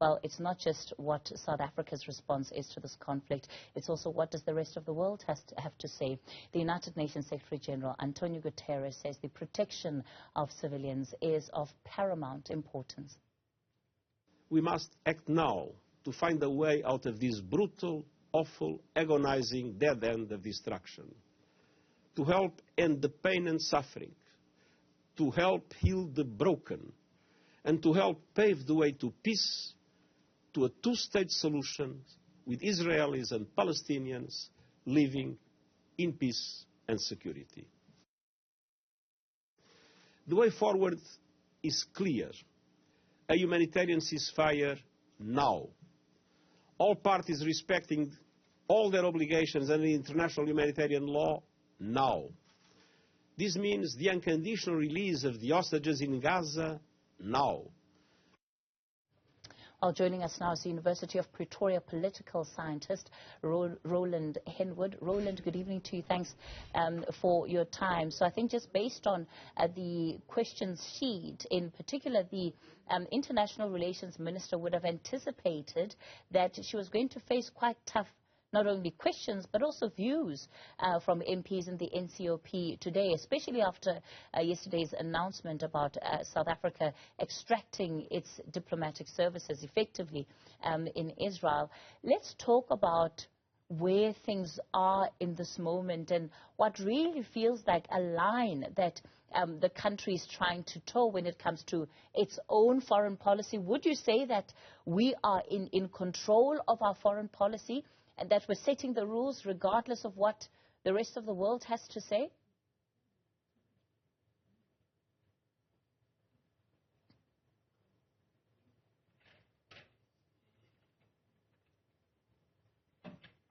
well, it's not just what South Africa's response is to this conflict, it's also what does the rest of the world have to say. The United Nations Secretary General Antonio Guterres says the protection of civilians is of paramount importance. We must act now to find a way out of this brutal, awful, agonizing dead end of destruction, to help end the pain and suffering, to help heal the broken, and to help pave the way to peace, to a two-state solution with Israelis and Palestinians living in peace and security. The way forward is clear. A humanitarian ceasefire now. All parties respecting all their obligations under international humanitarian law now. This means the unconditional release of the hostages in Gaza now. Well, joining us now is the University of Pretoria political scientist Roland Henwood. Roland, good evening to you. Thanks for your time. So I think just based on the questions sheet, in particular, the International Relations Minister would have anticipated that she was going to face quite tough not only questions but also views from MPs in the NCOP today, especially after yesterday's announcement about South Africa extracting its diplomatic services effectively in Israel. Let's talk about where things are in this moment and what really feels like a line that the country is trying to toe when it comes to its own foreign policy. Would you say that we are in control of our foreign policy and that we're setting the rules regardless of what the rest of the world has to say?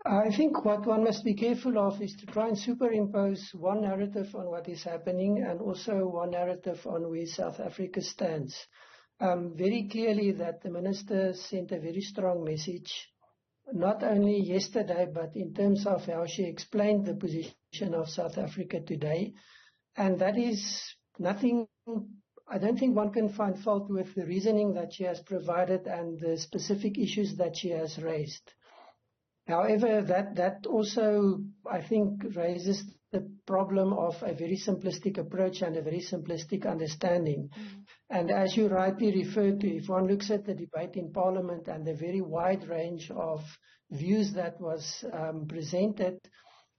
I think what one must be careful of is to try and superimpose one narrative on what is happening and also one narrative on where South Africa stands. Very clearly that the minister sent a very strong message, not only yesterday, but in terms of how she explained the position of South Africa today. And that is nothing, I don't think one can find fault with the reasoning that she has provided and the specific issues that she has raised. However, that also, I think, raises the problem of a very simplistic approach and a very simplistic understanding. And as you rightly referred to, if one looks at the debate in Parliament and the very wide range of views that was presented,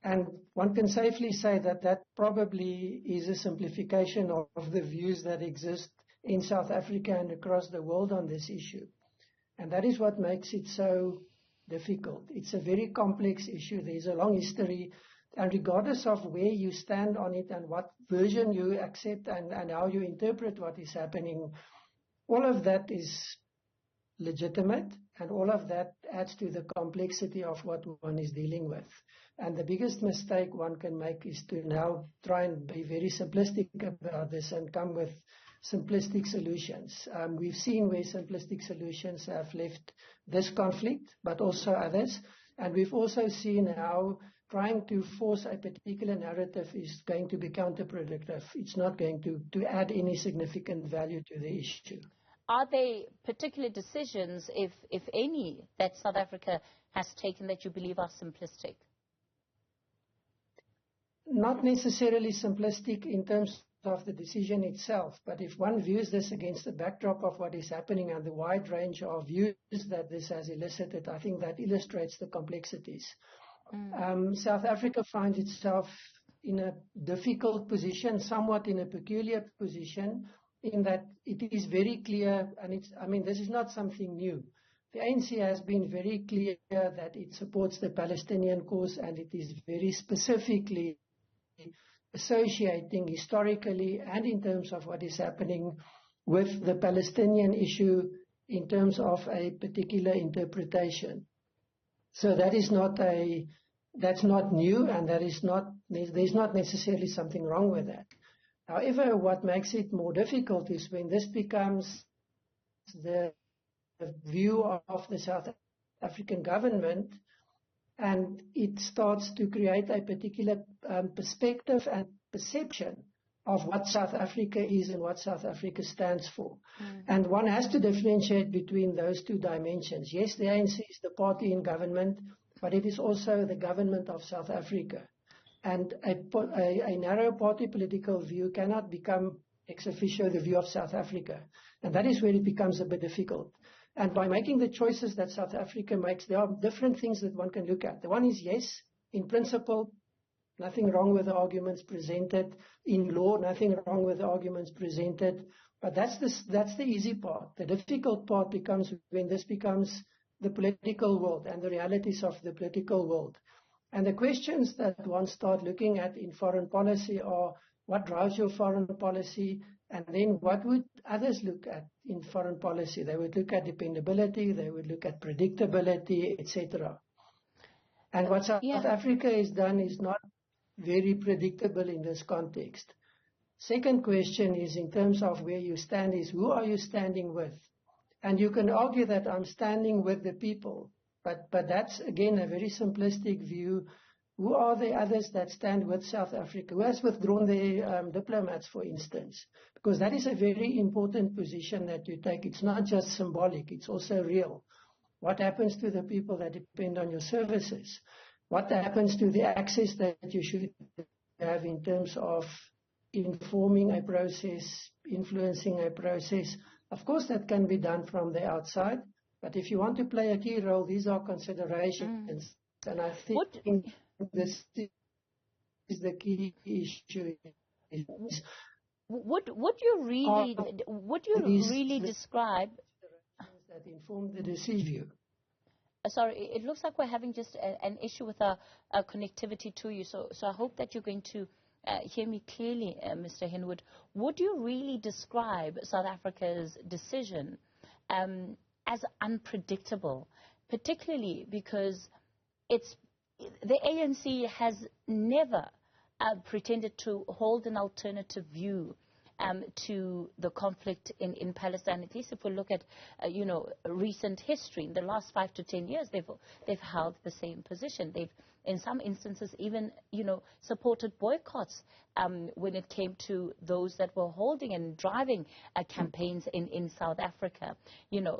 and one can safely say that that probably is a simplification of the views that exist in South Africa and across the world on this issue. And that is what makes it so difficult. It's a very complex issue. There's a long history. And regardless of where you stand on it and what version you accept and how you interpret what is happening, all of that is legitimate and all of that adds to the complexity of what one is dealing with. And the biggest mistake one can make is to now try and be very simplistic about this and come with simplistic solutions. We've seen where simplistic solutions have left this conflict, but also others. And we've also seen how trying to force a particular narrative is going to be counterproductive. It's not going to add any significant value to the issue. Are there particular decisions, if any, that South Africa has taken that you believe are simplistic? Not necessarily simplistic in terms of the decision itself, but if one views this against the backdrop of what is happening and the wide range of views that this has elicited, I think that illustrates the complexities. South Africa finds itself in a difficult position, somewhat in a peculiar position, in that it is very clear, and this is not something new. The ANC has been very clear that it supports the Palestinian cause, and it is very specifically associating historically and in terms of what is happening with the Palestinian issue in terms of a particular interpretation. So that's not new, and there's not necessarily something wrong with that. However, what makes it more difficult is when this becomes the view of the South African government, and it starts to create a particular perspective and perception of what South Africa is and what South Africa stands for. And one has to differentiate between those two dimensions. Yes, the ANC is the party in government, but it is also the government of South Africa. And a narrow party political view cannot become ex officio the view of South Africa. And that is where it becomes a bit difficult. And by making the choices that South Africa makes, there are different things that one can look at. The one is, yes, in principle, nothing wrong with the arguments presented. In law, nothing wrong with the arguments presented. But that's the easy part. The difficult part becomes when this becomes the political world and the realities of the political world. And the questions that one starts looking at in foreign policy are, what drives your foreign policy? And then what would others look at in foreign policy? They would look at dependability, they would look at predictability, etc. And what South Africa has done is not very predictable in this context. Second question is, in terms of where you stand, is who are you standing with? And you can argue that I'm standing with the people, but that's again a very simplistic view. Who are the others that stand with South Africa? Who has withdrawn their diplomats, for instance? Because that is a very important position that you take. It's not just symbolic, it's also real. What happens to the people that depend on your services? What happens to the access that you should have in terms of informing a process, influencing a process? Of course, that can be done from the outside, but if you want to play a key role, these are considerations. And I think this is the key issue. Would you really describe that inform the decision? Sorry, it looks like we're having just an issue with our connectivity to you. So I hope that you're going to hear me clearly, Mr. Henwood. Would you really describe South Africa's decision as unpredictable, particularly because the ANC has never pretended to hold an alternative view to the conflict in Palestine? At least if we look at, recent history, in the last 5 to 10 years, they've held the same position. They've, in some instances, even, supported boycotts when it came to those that were holding and driving campaigns in South Africa.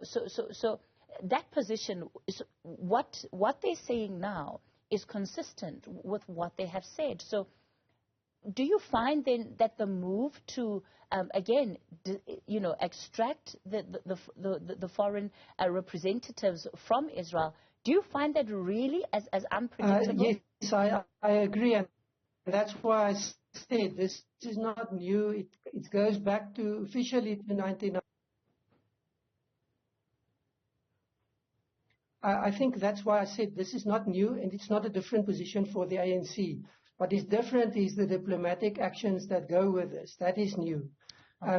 So that position, is what they're saying now is consistent with what they have said. So do you find then that the move to, extract the foreign representatives from Israel, do you find that really as unpredictable? Yes, I agree. And that's why I said this is not new. It goes back to officially to 1990. I think that's why I said this is not new, and it's not a different position for the ANC. What is different is the diplomatic actions that go with this. That is new.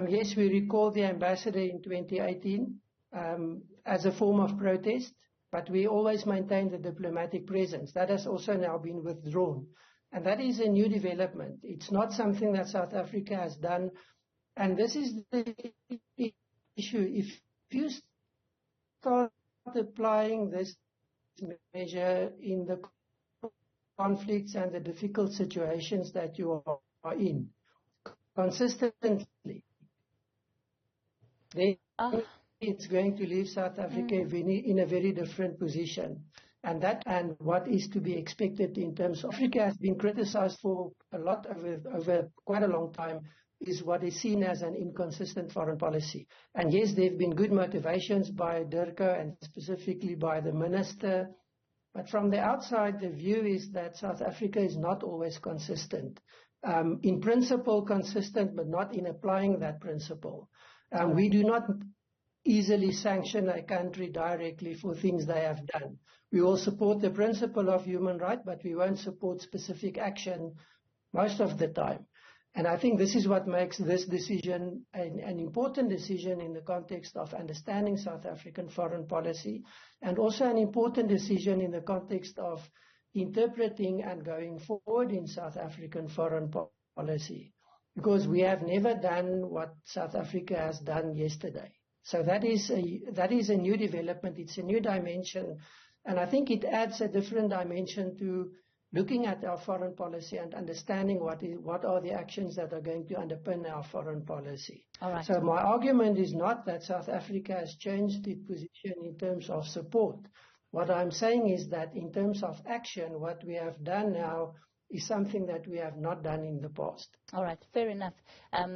Yes, we recall the ambassador in 2018 as a form of protest, but we always maintained the diplomatic presence. That has also now been withdrawn. And that is a new development. It's not something that South Africa has done. And this is the issue. If you start applying this measure in the conflicts and the difficult situations that you are in consistently, then it's going to leave South Africa in a very different position. And what is to be expected in terms of Africa has been criticized for a lot over quite a long time, is what is seen as an inconsistent foreign policy. And yes, there have been good motivations by Dirko and specifically by the minister. But from the outside, the view is that South Africa is not always consistent. In principle consistent, but not in applying that principle. We do not easily sanction a country directly for things they have done. We will support the principle of human rights, but we won't support specific action most of the time. And I think this is what makes this decision an important decision in the context of understanding South African foreign policy, and also an important decision in the context of interpreting and going forward in South African foreign policy, because we have never done what South Africa has done yesterday. So that is a new development. It's a new dimension, and I think it adds a different dimension to looking at our foreign policy and understanding what are the actions that are going to underpin our foreign policy. All right. So my argument is not that South Africa has changed its position in terms of support. What I'm saying is that in terms of action, what we have done now is something that we have not done in the past. All right, fair enough.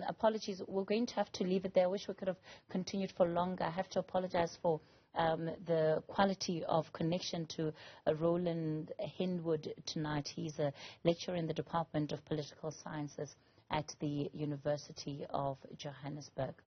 Apologies, we're going to have to leave it there. I wish we could have continued for longer. I have to apologize for the quality of connection to Roland Henwood tonight. He's a lecturer in the Department of Political Sciences at the University of Johannesburg.